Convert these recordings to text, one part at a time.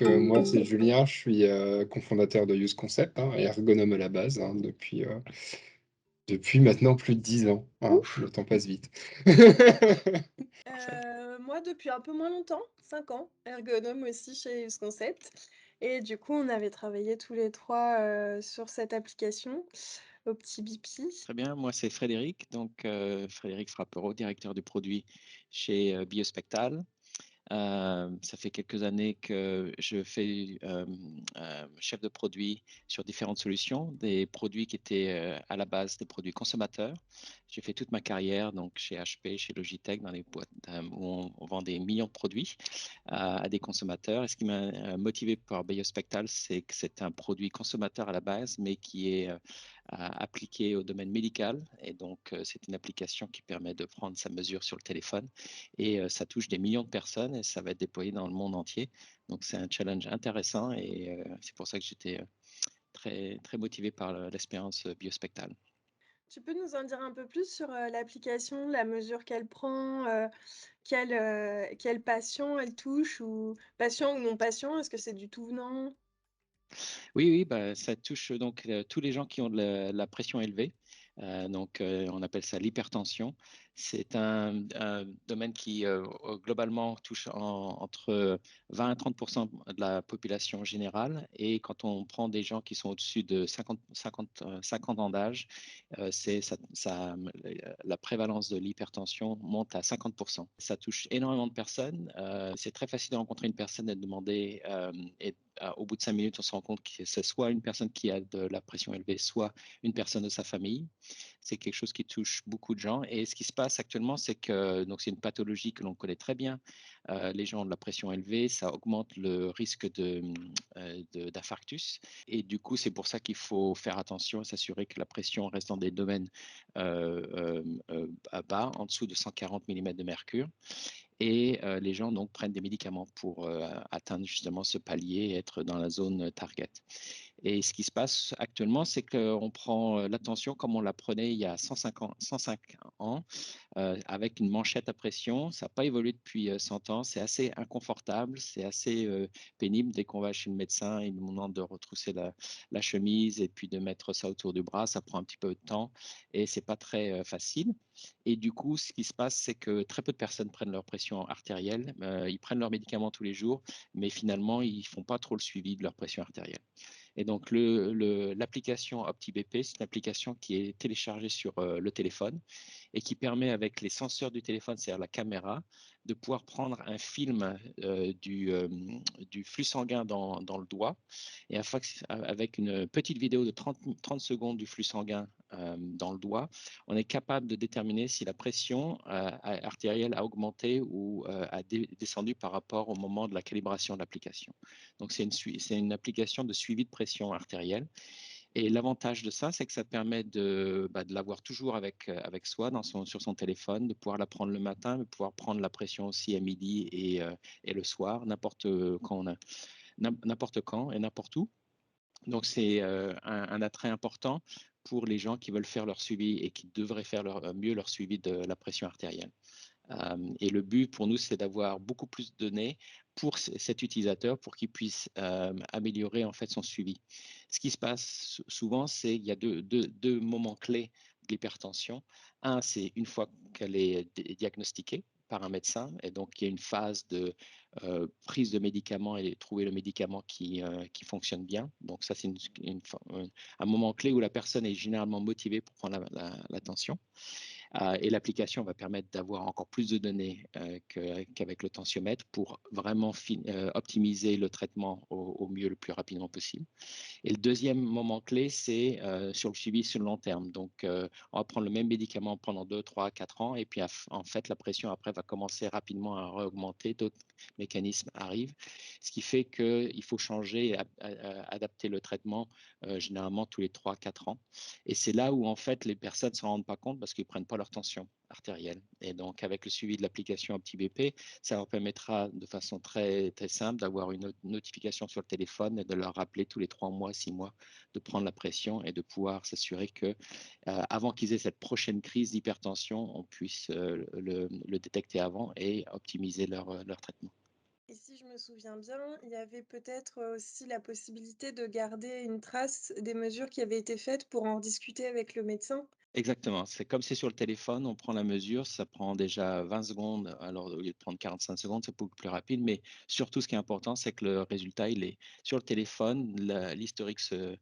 Moi, c'est Julien, je suis cofondateur de Use Concept, et ergonome à la base, depuis maintenant plus de 10 ans. Le Ouf! temps passe vite. Parfait. Moi, depuis un peu moins longtemps, 5 ans, ergonome aussi chez Use Concept et du coup, on avait travaillé tous les 3 sur cette application, OptiBP. Très bien, moi c'est Frédéric, donc Frédéric Frappereau, directeur du produit chez Biospectal. Ça fait quelques années que je fais chef de produit sur différentes solutions, des produits qui étaient à la base des produits consommateurs. J'ai fait toute ma carrière donc chez HP, chez Logitech, dans les boîtes où on vend des millions de produits à des consommateurs. Et ce qui m'a motivé par Biospectal, c'est que c'est un produit consommateur à la base, mais qui est appliqué au domaine médical. Et donc, c'est une application qui permet de prendre sa mesure sur le téléphone. Et ça touche des millions de personnes et ça va être déployé dans le monde entier. Donc, c'est un challenge intéressant et c'est pour ça que j'étais très, très motivé par l'expérience Biospectal. Tu peux nous en dire un peu plus sur, l'application, la mesure qu'elle prend, quel patient elle touche ou patient ou non patient? Est-ce que c'est du tout venant? Oui, oui, bah, ça touche donc tous les gens qui ont de la pression élevée. On appelle ça l'hypertension. C'est un domaine qui globalement touche entre 20 à 30 de la population générale. Et quand on prend des gens qui sont au-dessus de 50 ans d'âge, la prévalence de l'hypertension monte à 50%. Ça touche énormément de personnes. C'est très facile de rencontrer une personne et de demander au bout de 5 minutes, on se rend compte que c'est soit une personne qui a de la pression élevée, soit une personne de sa famille. C'est quelque chose qui touche beaucoup de gens. Et ce qui se passe actuellement, c'est que donc c'est une pathologie que l'on connaît très bien. Les gens ont de la pression élevée, ça augmente le risque d'infarctus. Et du coup, c'est pour ça qu'il faut faire attention et s'assurer que la pression reste dans des domaines à bas, en dessous de 140 mm de mercure. Et les gens donc prennent des médicaments pour atteindre justement ce palier et être dans la zone target. Et ce qui se passe actuellement, c'est qu'on prend l'attention comme on la prenait il y a 105 ans avec une manchette à pression. Ça n'a pas évolué depuis 100 ans. C'est assez inconfortable, c'est assez pénible. Dès qu'on va chez le médecin, il nous demande de retrousser la chemise et puis de mettre ça autour du bras. Ça prend un petit peu de temps et c'est pas très facile. Et du coup, ce qui se passe, c'est que très peu de personnes prennent leur pression artérielle. Ils prennent leurs médicaments tous les jours, mais finalement, ils font pas trop le suivi de leur pression artérielle. Et donc, l'application OptiBP, c'est une application qui est téléchargée sur le téléphone et qui permet, avec les senseurs du téléphone, c'est-à-dire la caméra, de pouvoir prendre un film du flux sanguin dans le doigt. Et avec une petite vidéo de 30 secondes du flux sanguin dans le doigt, on est capable de déterminer si la pression artérielle a augmenté ou a descendu par rapport au moment de la calibration de l'application. Donc, c'est une application de suivi de pression artérielle. Et l'avantage de ça, c'est que ça permet de l'avoir toujours avec soi sur son téléphone, de pouvoir la prendre le matin, de pouvoir prendre la pression aussi à midi et le soir, n'importe quand et n'importe où. Donc, c'est un attrait important pour les gens qui veulent faire leur suivi et qui devraient faire mieux leur suivi de la pression artérielle. Et le but pour nous, c'est d'avoir beaucoup plus de données pour cet utilisateur pour qu'il puisse améliorer en fait son suivi. Ce qui se passe souvent, c'est qu'il y a deux moments clés de l'hypertension. Un, c'est une fois qu'elle est diagnostiquée par un médecin, et donc il y a une phase de prise de médicaments et trouver le médicament qui fonctionne bien. Donc ça, c'est un moment clé où la personne est généralement motivée pour prendre l'attention. Et l'application va permettre d'avoir encore plus de données qu'avec le tensiomètre pour vraiment optimiser le traitement au mieux, le plus rapidement possible. Et le deuxième moment clé, c'est sur le suivi sur le long terme. Donc, on va prendre le même médicament pendant 2, 3, 4 ans, et puis en fait, la pression après va commencer rapidement à augmenter, d'autres mécanismes arrivent, ce qui fait qu'il faut changer et adapter le traitement généralement tous les 3, 4 ans. Et c'est là où en fait les personnes ne s'en rendent pas compte parce qu'ils ne prennent pas leur tension artérielle. Et donc, avec le suivi de l'application OptiBP, ça leur permettra de façon très, très simple d'avoir une notification sur le téléphone et de leur rappeler tous les 3 mois, 6 mois de prendre la pression et de pouvoir s'assurer que, avant qu'ils aient cette prochaine crise d'hypertension, on puisse le détecter avant et optimiser leur traitement. Et si je me souviens bien, il y avait peut-être, aussi la possibilité de garder une trace des mesures qui avaient été faites pour en discuter avec le médecin? Exactement, c'est comme c'est sur le téléphone, on prend la mesure, ça prend déjà 20 secondes, alors au lieu de prendre 45 secondes, c'est beaucoup plus rapide, mais surtout ce qui est important, c'est que le résultat, il est sur le téléphone, l'historique se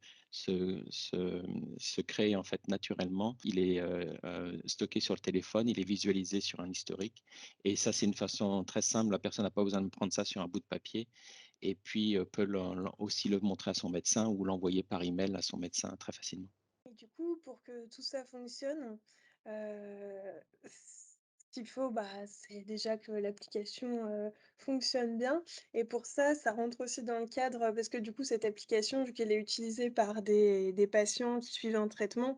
crée en fait naturellement, il est stocké sur le téléphone, il est visualisé sur un historique, et ça c'est une façon très simple, la personne n'a pas besoin de prendre ça sur un bout de papier, et puis peut aussi le montrer à son médecin ou l'envoyer par email à son médecin très facilement. Et du coup, pour que tout ça fonctionne, ce qu'il faut, bah, c'est déjà que l'application, fonctionne bien et pour ça, ça rentre aussi dans le cadre, parce que du coup, cette application, vu qu'elle est utilisée par des patients qui suivent un traitement,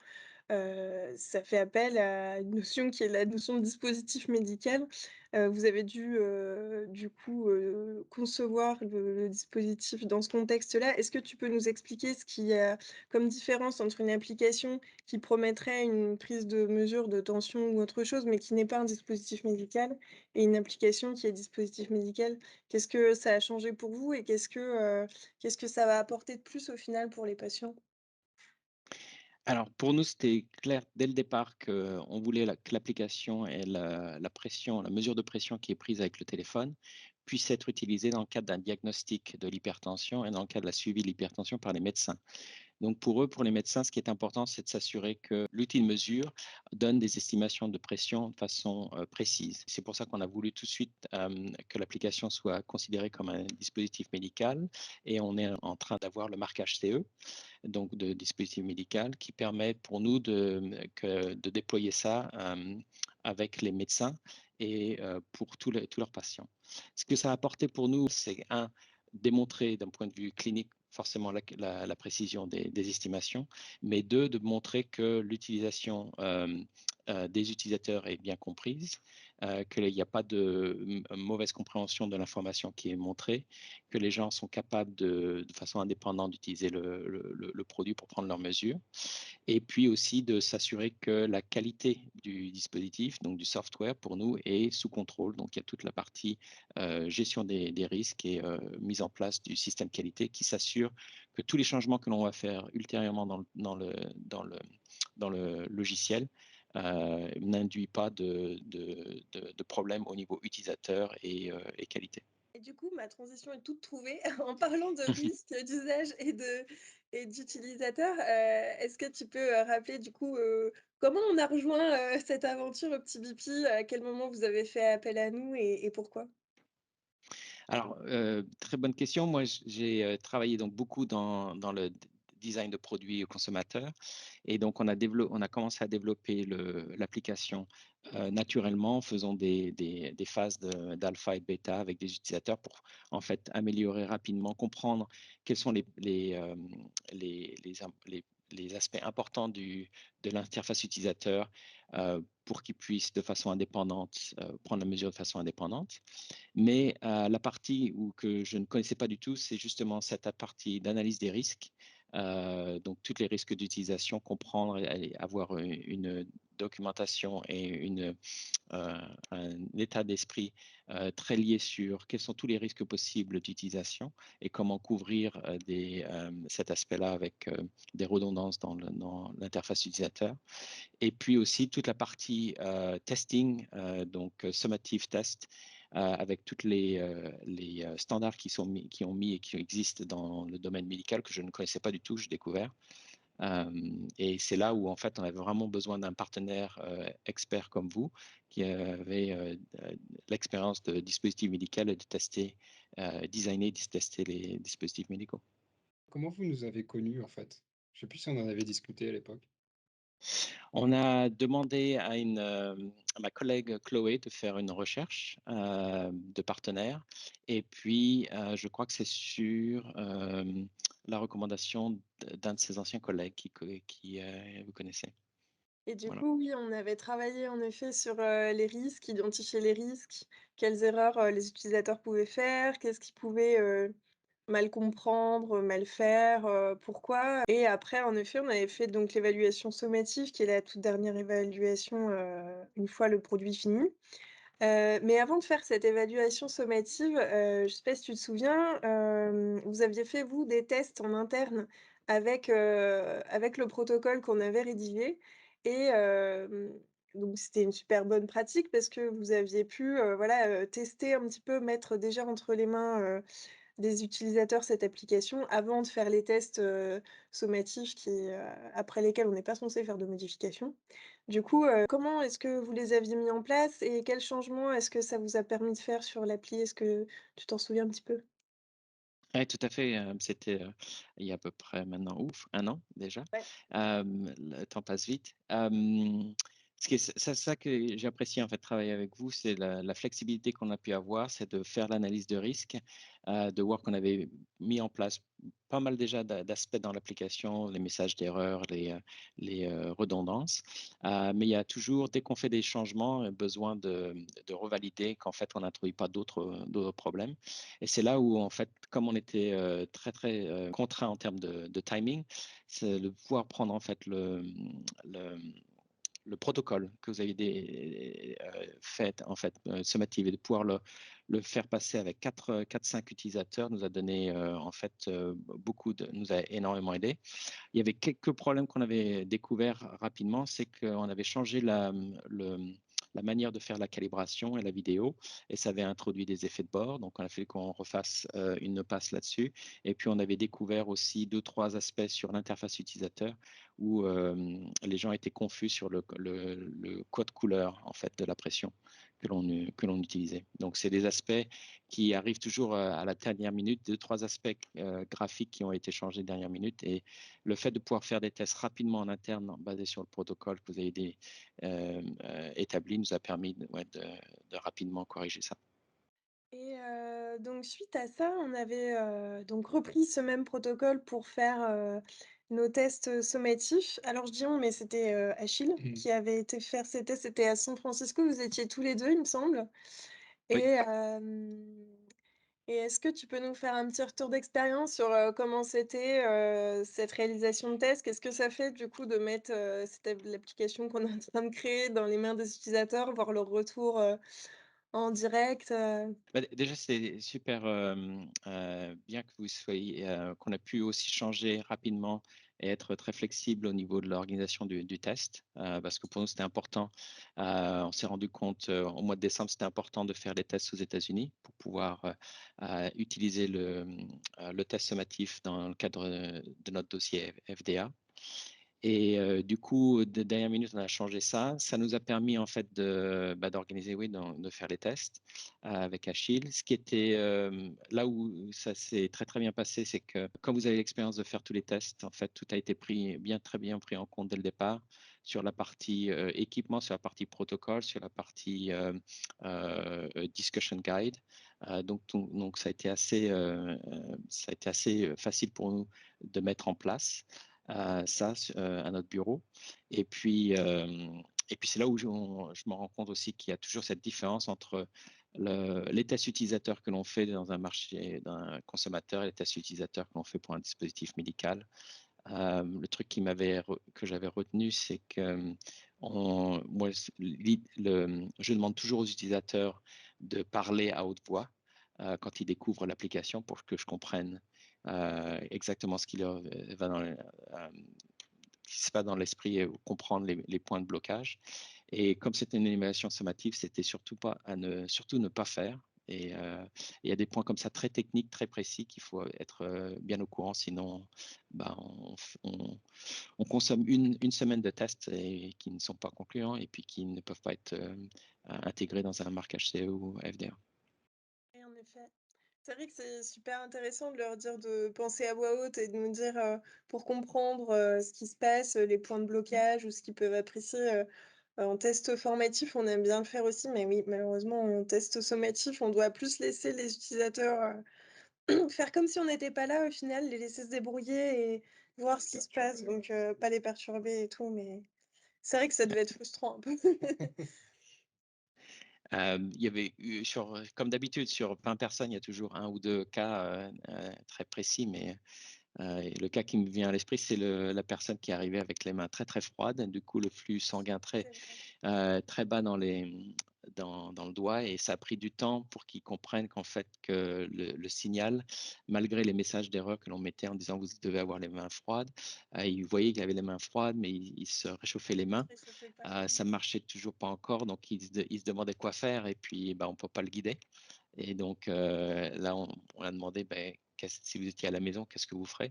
ça fait appel à une notion qui est la notion de dispositif médical. Vous avez dû, du coup, concevoir le dispositif dans ce contexte-là. Est-ce que tu peux nous expliquer ce qu'il y a comme différence entre une application qui promettrait une prise de mesure de tension ou autre chose, mais qui n'est pas un dispositif médical et une application qui est dispositif médical? Qu'est-ce que ça a changé pour vous et qu'est-ce que ça va apporter de plus au final pour les patients? Alors, pour nous, c'était clair dès le départ qu'on voulait que l'application et la pression, la mesure de pression qui est prise avec le téléphone puisse être utilisée dans le cadre d'un diagnostic de l'hypertension et dans le cadre de la suivi de l'hypertension par les médecins. Donc pour eux, pour les médecins, ce qui est important, c'est de s'assurer que l'outil de mesure donne des estimations de pression de façon précise. C'est pour ça qu'on a voulu tout de suite que l'application soit considérée comme un dispositif médical et on est en train d'avoir le marquage CE, donc de dispositif médical, qui permet pour nous de déployer ça avec les médecins et pour tous leurs patients. Ce que ça a apporté pour nous, c'est un, démontrer d'un point de vue clinique forcément la précision des estimations, mais deux, de montrer que l'utilisation des utilisateurs est bien comprise, qu'il n'y a pas de mauvaise compréhension de l'information qui est montrée, que les gens sont capables de façon indépendante d'utiliser le produit pour prendre leurs mesures, et puis aussi de s'assurer que la qualité du dispositif, donc du software pour nous, est sous contrôle. Donc il y a toute la partie gestion des risques et mise en place du système qualité qui s'assure que tous les changements que l'on va faire ultérieurement dans le logiciel n'induit pas de problème au niveau utilisateur et qualité. Et du coup, ma transition est toute trouvée. En parlant de risques d'usage et d'utilisateurs, est-ce que tu peux, rappeler du coup, comment on a rejoint, cette aventure OptiBP? À quel moment vous avez fait appel à nous et pourquoi? Alors, très bonne question. Moi, j'ai travaillé donc beaucoup dans le design de produits aux consommateurs et donc on a commencé à développer l'application naturellement en faisant des phases d'alpha et de bêta avec des utilisateurs pour en fait améliorer rapidement, comprendre quels sont les aspects importants de l'interface utilisateur pour qu'ils puissent de façon indépendante prendre la mesure de façon indépendante. Mais la partie que je ne connaissais pas du tout, c'est justement cette partie d'analyse des risques. Donc, tous les risques d'utilisation, comprendre et avoir une documentation et un état d'esprit très lié sur quels sont tous les risques possibles d'utilisation et comment couvrir cet aspect-là avec des redondances dans l'interface utilisateur. Et puis aussi toute la partie testing, donc summative test, avec toutes les standards qui ont mis et qui existent dans le domaine médical que je ne connaissais pas du tout, que j'ai découvert. Et c'est là où en fait on avait vraiment besoin d'un partenaire expert comme vous, qui avait l'expérience de dispositifs médicaux et de tester, designer, tester les dispositifs médicaux. Comment vous nous avez connus, en fait? Je sais plus si on en avait discuté à l'époque. On a demandé à ma collègue Chloé de faire une recherche de partenaires. Et puis, je crois que c'est sur la recommandation d'un de ses anciens collègues qui vous connaissez. Et du Voilà. coup, oui, on avait travaillé en effet sur, les risques, identifier les risques, quelles erreurs, les utilisateurs pouvaient faire, qu'est-ce qu'ils pouvaient, mal comprendre, mal faire, pourquoi? Et après, en effet, on avait fait donc l'évaluation sommative qui est la toute dernière évaluation, une fois le produit fini. Mais avant de faire cette évaluation sommative, je sais pas si tu te souviens, vous aviez fait, vous, des tests en interne avec le protocole qu'on avait rédigé et donc c'était une super bonne pratique parce que vous aviez pu, voilà, tester un petit peu, mettre déjà entre les mains, des utilisateurs cette application avant de faire les tests, sommatifs après lesquels on n'est pas censé faire de modifications. Du coup, comment est-ce que vous les aviez mis en place et quels changements est-ce que ça vous a permis de faire sur l'appli? Est-ce que tu t'en souviens un petit peu? Ouais, tout à fait, c'était, il y a à peu près maintenant, ouf, 1 an déjà. Ouais. Le temps passe vite. Ce qui est c'est ça que j'apprécie, en fait, travailler avec vous, c'est la flexibilité qu'on a pu avoir, c'est de faire l'analyse de risque, de voir qu'on avait mis en place pas mal déjà d'aspects dans l'application, les messages d'erreur, les redondances. Mais il y a toujours, dès qu'on fait des changements, besoin de revalider qu'en fait, on n'introduit pas d'autres problèmes. Et c'est là où, en fait, comme on était très, très contraint en termes de timing, c'est de pouvoir prendre en fait le, le protocole que vous avez fait, en fait, sommative, et de pouvoir le faire passer avec 4-5 utilisateurs nous a donné, en fait, nous a énormément aidé. Il y avait quelques problèmes qu'on avait découverts rapidement, c'est qu'on avait changé la manière de faire la calibration et la vidéo, et ça avait introduit des effets de bord. Donc, on a fallu qu'on refasse une passe là-dessus. Et puis, on avait découvert aussi 2-3 aspects sur l'interface utilisateur où les gens étaient confus sur le code couleur en fait de la pression que l'on utilisait. Donc, c'est des aspects qui arrivent toujours à la dernière minute, 2-3 aspects graphiques qui ont été changés dernière minute, et le fait de pouvoir faire des tests rapidement en interne basés sur le protocole que vous avez établi nous a permis de rapidement corriger ça. Et donc suite à ça, on avait, donc repris ce même protocole pour faire, nos tests, sommatifs. Alors je dis «on», mais c'était, Achille Mmh. qui avait été faire ces tests. C'était à San Francisco, vous étiez tous les 2, il me semble et Oui. est-ce que tu peux nous faire un petit retour d'expérience sur, comment c'était, cette réalisation de test? Qu'est-ce que ça fait du coup de mettre, l'application qu'on est en train de créer dans les mains des utilisateurs, voir leur retour, en direct, Bah, déjà, c'est super, bien que vous soyez, qu'on a pu aussi changer rapidement et être très flexible au niveau de l'organisation du test, parce que pour nous, c'était important. On s'est rendu compte, au mois de décembre, c'était important de faire les tests aux États-Unis pour pouvoir, utiliser le test sommatif dans le cadre, de notre dossier FDA. Et du coup, de dernière minute, on a changé ça. Ça nous a permis en fait d'organiser, oui, de faire les tests avec Achille. Ce qui était là où ça s'est très très bien passé, c'est que comme vous avez l'expérience de faire tous les tests, en fait, tout a été très bien pris en compte dès le départ sur la partie équipement, sur la partie protocole, sur la partie discussion guide. Donc ça a été assez facile pour nous de mettre en place ça à notre bureau. Et puis, euh, et puis c'est là où je me rends compte aussi qu'il y a toujours cette différence entre les tests utilisateurs que l'on fait dans un marché d'un consommateur et les tests utilisateurs que l'on fait pour un dispositif médical. Le truc que j'avais retenu, c'est que moi, je demande toujours aux utilisateurs de parler à haute voix quand ils découvrent l'application pour que je comprenne exactement ce qui leur va qui se passe dans l'esprit et comprendre les points de blocage. Et comme c'était une animation sommative, c'était surtout ne pas faire. Et il y a des points comme ça très techniques, très précis qu'il faut être bien au courant, sinon bah, on consomme une semaine de tests et qui ne sont pas concluants et puis qui ne peuvent pas être intégrés dans un marquage CE ou FDA. oui, en effet. C'est vrai que c'est super intéressant de leur dire de penser à voix haute et de nous dire, pour comprendre, ce qui se passe, les points de blocage ou ce qu'ils peuvent apprécier, en test formatif, on aime bien le faire aussi, mais oui, malheureusement, en test sommatif, on doit plus laisser les utilisateurs, faire comme si on n'était pas là au final, les laisser se débrouiller et voir ce qui se passe, donc pas les perturber et tout, mais c'est vrai que ça devait être frustrant un peu. Il y avait eu comme d'habitude, sur 20 personnes, il y a toujours un ou 2 cas très précis, mais le cas qui me vient à l'esprit, c'est la personne qui est arrivée avec les mains très très froides. Du coup, le flux sanguin C'est vrai. très bas dans le doigt et ça a pris du temps pour qu'ils comprennent qu'en fait que le signal, malgré les messages d'erreur que l'on mettait en disant vous devez avoir les mains froides, ils voyaient qu'il avait les mains froides, mais il se réchauffait les mains. Ça fait pas. Ça marchait toujours pas encore, donc il se demandait quoi faire et puis on ne peut pas le guider. Et donc là, on a demandé si vous étiez à la maison, qu'est-ce que vous ferez?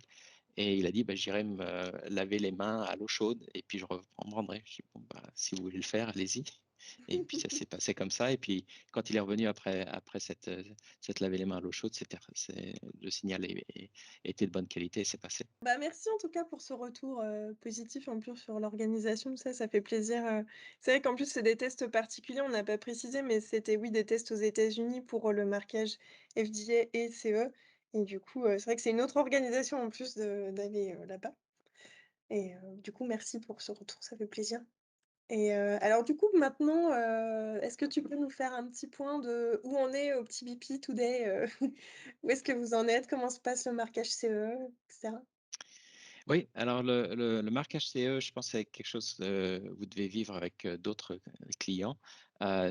Et il a dit, j'irai me laver les mains à l'eau chaude et puis je reprendrai. Je dis, bon, si vous voulez le faire, allez-y. Et puis ça s'est passé comme ça. Et puis quand il est revenu après cette laver les mains à l'eau chaude, le signal était de bonne qualité et c'est passé. Bah, merci en tout cas pour ce retour, positif en plus sur l'organisation, ça fait plaisir, c'est vrai qu'en plus c'est des tests particuliers, on n'a pas précisé, mais c'était oui des tests aux États-Unis pour, le marquage FDA et CE et du coup, c'est vrai que c'est une autre organisation en plus d'aller, là-bas et du coup merci pour ce retour, ça fait plaisir et alors du coup maintenant, est-ce que tu peux nous faire un petit point de où on est au petit BP Today, où est-ce que vous en êtes? Comment se passe le marquage CE et cetera? Oui, alors le marquage CE, je pense que c'est quelque chose que vous devez vivre avec d'autres clients.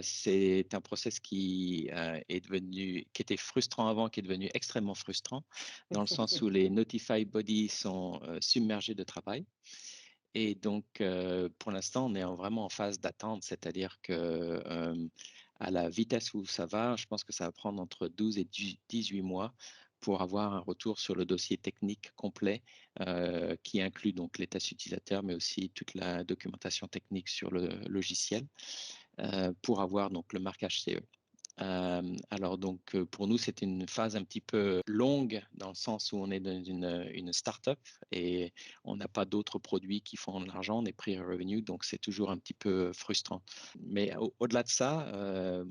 C'est un process qui était frustrant avant, qui est devenu extrêmement frustrant, dans le sens où les notify bodies sont submergés de travail. Et donc, pour l'instant, on est vraiment en phase d'attente, c'est-à-dire que à la vitesse où ça va, je pense que ça va prendre entre 12 et 18 mois pour avoir un retour sur le dossier technique complet qui inclut donc les tests utilisateurs, mais aussi toute la documentation technique sur le logiciel pour avoir donc le marquage CE. Alors donc pour nous, c'était une phase un petit peu longue dans le sens où on est dans une start-up et on n'a pas d'autres produits qui font de l'argent, on est pre-revenue, donc c'est toujours un petit peu frustrant. Mais au-delà de ça,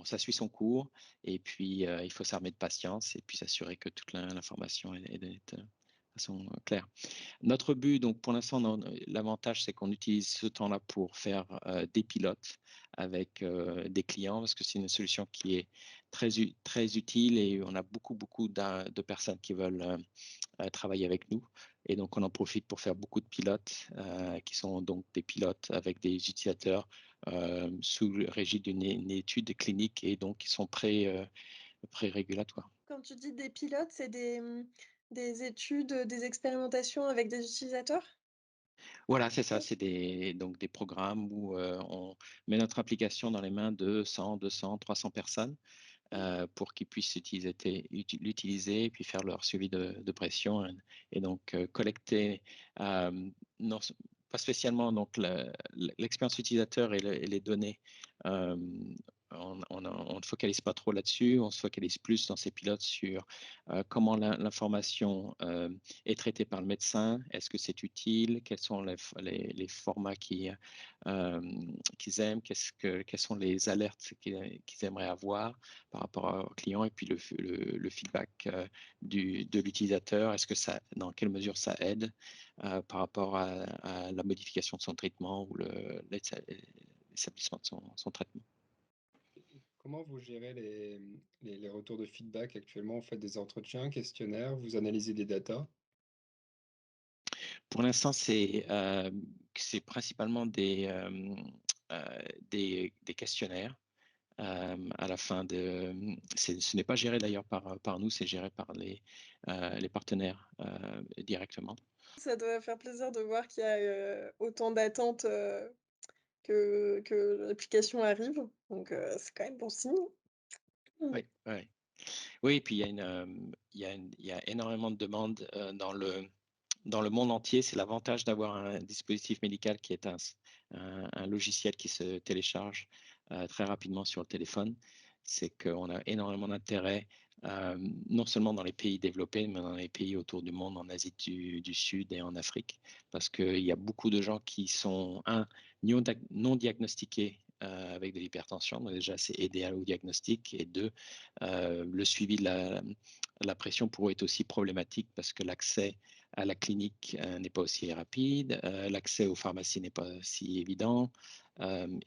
ça suit son cours et puis il faut s'armer de patience et puis s'assurer que toute l'information est donnée de façon claire. Notre but, donc pour l'instant, l'avantage, c'est qu'on utilise ce temps-là pour faire des pilotes avec des clients parce que c'est une solution qui est très utile et on a beaucoup de personnes qui veulent travailler avec nous. Et donc, on en profite pour faire beaucoup de pilotes qui sont donc des pilotes avec des utilisateurs sous le régime d'une étude clinique et donc qui sont pré-régulatoires. Quand tu dis des pilotes, c'est des études, des expérimentations avec des utilisateurs? Voilà, c'est ça, OK. c'est donc des programmes où on met notre application dans les mains de 100, 200, 300 personnes pour qu'ils puissent l'utiliser et puis faire leur suivi de pression et donc collecter, non, pas spécialement donc l'expérience utilisateur et les données. euh, on ne focalise pas trop là-dessus, on se focalise plus dans ces pilotes sur comment l'information est traitée par le médecin, est-ce que c'est utile, quels sont les formats qu'ils aiment, quelles sont les alertes qu'ils aimeraient avoir par rapport au client et puis le feedback de l'utilisateur. Est-ce que dans quelle mesure ça aide par rapport à la modification de son traitement ou l'établissement de son traitement. Comment vous gérez les retours de feedback actuellement? Vous faites des entretiens, questionnaires, vous analysez des datas? Pour l'instant, c'est principalement des questionnaires. À la fin ce n'est pas géré d'ailleurs par nous, c'est géré par les partenaires directement. Ça doit faire plaisir de voir qu'il y a, autant d'attentes, que l'application arrive, donc c'est quand même bon signe. Mmh. Oui, oui. Oui, et puis il y a énormément de demandes dans le monde entier. C'est l'avantage d'avoir un dispositif médical qui est un logiciel qui se télécharge très rapidement sur le téléphone. C'est qu'on a énormément d'intérêt, non seulement dans les pays développés, mais dans les pays autour du monde, en Asie du Sud et en Afrique, parce qu'il y a beaucoup de gens qui sont, non diagnostiqués avec de l'hypertension. Donc déjà, c'est aider au diagnostic. Et deux, le suivi de la pression pour eux est aussi problématique parce que l'accès à la clinique n'est pas aussi rapide, l'accès aux pharmacies n'est pas si évident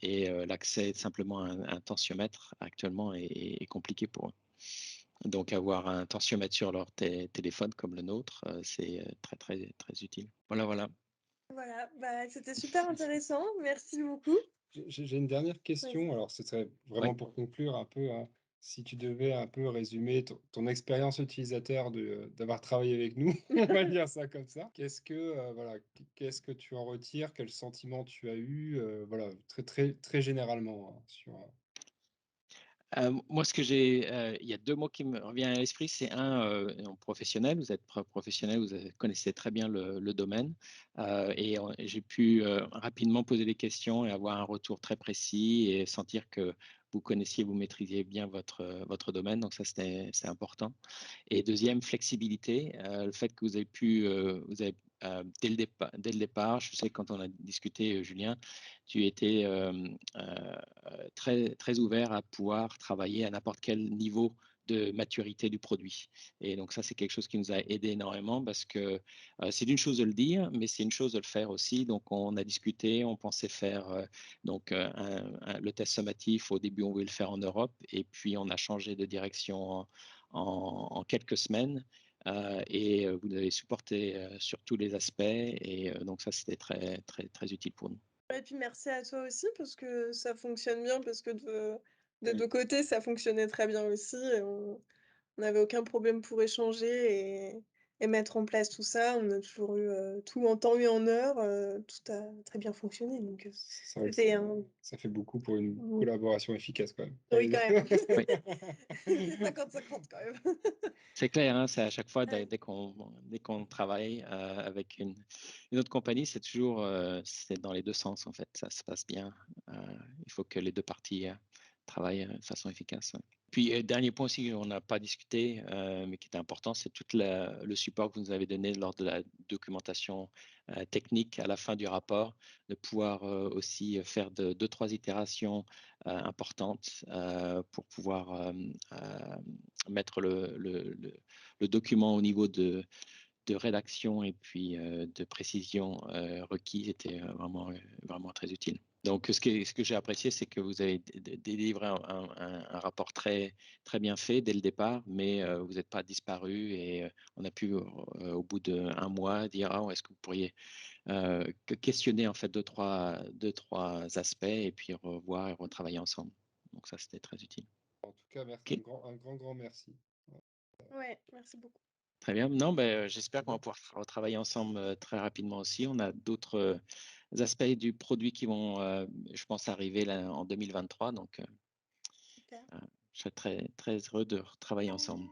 et l'accès simplement à un tensiomètre actuellement est compliqué pour eux. Donc avoir un tensiomètre sur leur téléphone comme le nôtre, c'est très utile. Voilà. Voilà, bah, c'était super intéressant, merci beaucoup. J'ai une dernière Oui. question. Alors, ce serait Oui. vraiment pour conclure un peu, hein, si tu devais un peu résumer ton expérience utilisateur d'avoir travaillé avec nous, on va dire ça comme ça. Voilà, qu'est-ce que tu en retires? Quel sentiment tu as eu? Voilà, très, très, très généralement, hein, Moi, il y a deux mots qui me reviennent à l'esprit. C'est en professionnel. Vous êtes professionnel, connaissez très bien le domaine, et j'ai pu rapidement poser des questions et avoir un retour très précis et sentir que vous maîtrisiez bien votre domaine. Donc ça, c'est important. Et deuxième, flexibilité, le fait que vous avez dès le départ, je sais quand on a discuté, Julien, tu étais très, très ouvert à pouvoir travailler à n'importe quel niveau de maturité du produit. Et donc ça, c'est quelque chose qui nous a aidé énormément parce que c'est une chose de le dire, mais c'est une chose de le faire aussi. Donc on a discuté, on pensait faire le test sommatif. Au début, on voulait le faire en Europe et puis on a changé de direction en quelques semaines. Et vous nous avez supporté sur tous les aspects et donc ça c'était très très très utile pour nous. Et puis merci à toi aussi parce que ça fonctionne bien, parce que de Oui. 2 côtés, ça fonctionnait très bien aussi et on n'avait aucun problème pour échanger et mettre en place tout ça. On a toujours eu, tout en temps et en heure, tout a très bien fonctionné, donc C'est vrai que c'était un ça fait beaucoup pour une mmh, collaboration efficace quand même. oui, quand même. Oui, C'est 50-50 quand même. c'est clair, hein, c'est à chaque fois Ouais. dès qu'on travaille avec une autre compagnie, c'est toujours c'est dans les deux sens en fait, ça se passe bien. Il faut que les deux parties travaillent de façon efficace. Ouais. Puis, dernier point aussi, on n'a pas discuté, mais qui était important, c'est tout le support que vous nous avez donné lors de la documentation technique à la fin du rapport, de pouvoir aussi faire deux, trois itérations importantes pour pouvoir mettre le document au niveau de rédaction et puis de précision requis était vraiment très utile. Donc, ce que j'ai apprécié, c'est que vous avez délivré un rapport très, très bien fait dès le départ, mais vous n'êtes pas disparu et on a pu, au bout d'un mois, dire ah, est-ce que vous pourriez questionner en fait deux, trois aspects et puis revoir et retravailler ensemble. Donc, ça, c'était très utile. En tout cas, merci, Ok. un grand, grand merci. Ouais, merci beaucoup. Très bien. Non, ben, j'espère qu'on va pouvoir travailler ensemble très rapidement aussi. On a d'autres aspects du produit qui vont, je pense, arriver là, en 2023. Donc, Super. je serais très, très heureux de travailler ensemble.